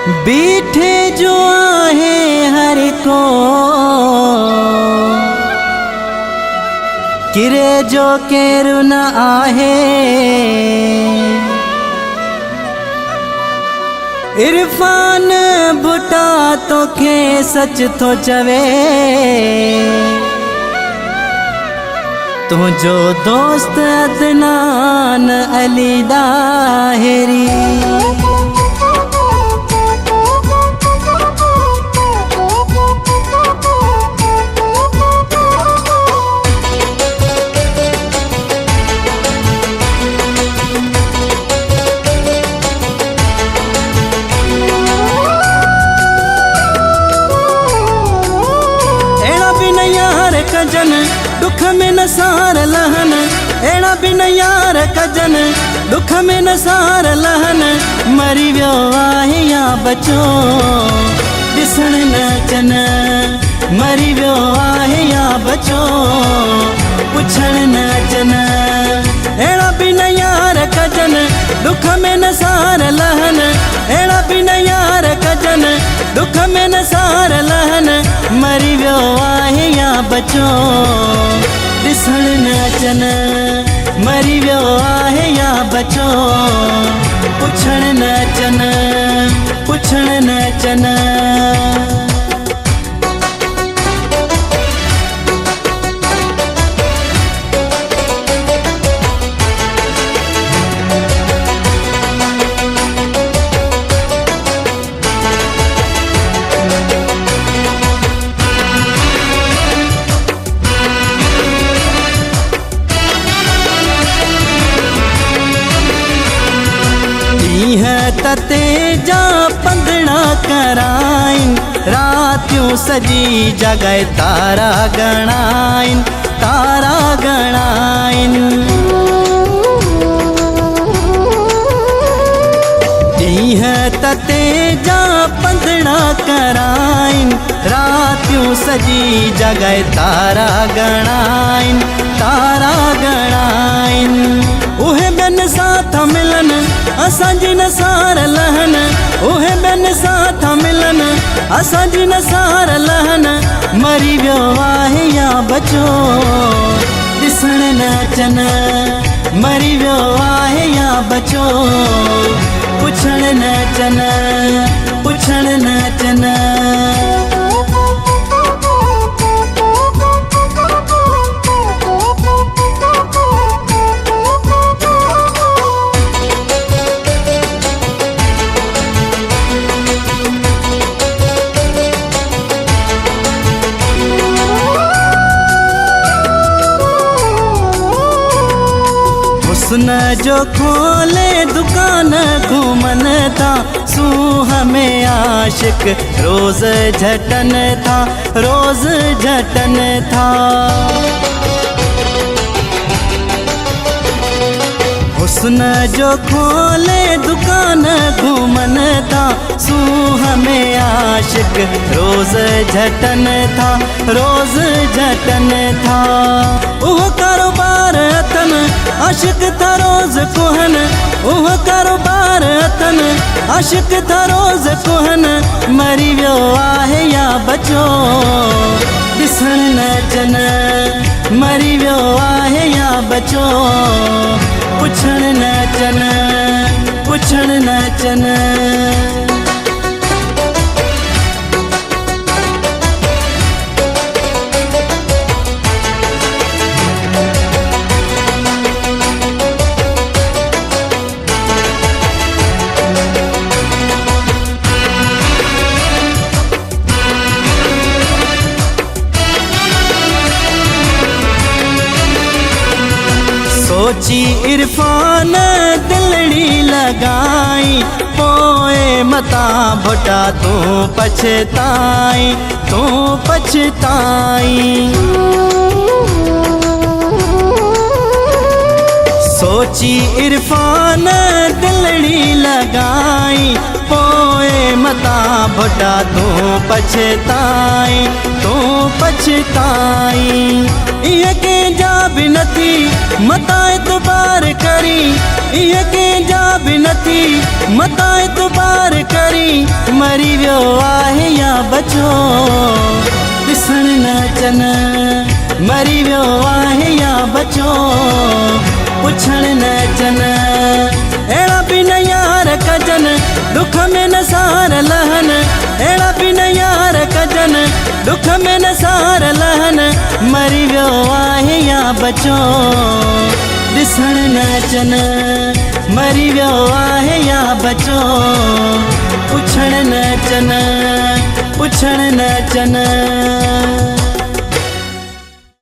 बीठे जो आहे हर को किरे जो केरु न आहे। इरफान बुटा तोखे सच तो चवे तुझो दोस्त अदनान अली दाहिरी। कजन दुख में न सार लहन, एड़ा बिन यार कजन दुख में न सार लहन। मरी वियो आहे या बचो ॾिसण न अचन, मरी वियो आहे या बचो पुछण न अचन। एड़ा बिन यार कजन दुख में न सार लहन, एड़ा बिन यार कजन दुख में न सार लहन। मरी वियो आहे या बचो ॾिसण न अचन, मरी वियो आहे या बचो पुछण न अचन, पुछण न अचन। तते जा पंदड़ा कराइन, रातियों सजी जगह तारा गणाइन, तारा गणाइन। तते जा पंदड़ा कराइन, रातियों सजी जगह तारा गणाइन, तारा गणाइन। उहे बिन साथ मिलन असांजी न सार लहन, उहे बिन साथ मिलन असांजी न सार लहन। मरी वियो आहे या बचो ॾिसण न अचन, मरी वियो आहे या बचो पुछण न अचन, पुछण न अचन। हुस्न जो खोले दुकान घूमन था, सूह में आशिक रोज झटन था, रोज झटन था। हुस्न जो खोले दुकान घूमन था, सूह में आशिक रोज झटन था, रोज झटन था। ओह कारोबार अतन आशिक था रोज कुहन, ओह कारोबार अतन आशिक था रोज कुहन। मरी वियो आहे या बचो ॾिसण न अचन, मरी वियो आहे या बचो पुछण न अचन, पुछण न अचन। सोची इरफान दिलड़ी लगाई, पोए मता भुटा तू पछताई, तू पछताई। सोची इरफान दिलड़ी लगाई, पोए मता भुटा तू पछताई, तू पछताई। इहे कंहिंजा बि नथी मता एतबार करी, इहे कंहिंजा बि नथी मतां एतबार करी मरी वियो आहे या बचो ॾिसण न अचनि मरी वियो आहे या बचो पुछण न अचनि अहिड़ा बि न यार कजनि दुख में न सार लहनि अहिड़ा बि न यार कजनि दुख में न सार लहनि मरी वियो आहे या बचो ॾिसण न अचनि मरी वियो आहे या बचो पुछण न अचनि पुछण न अचनि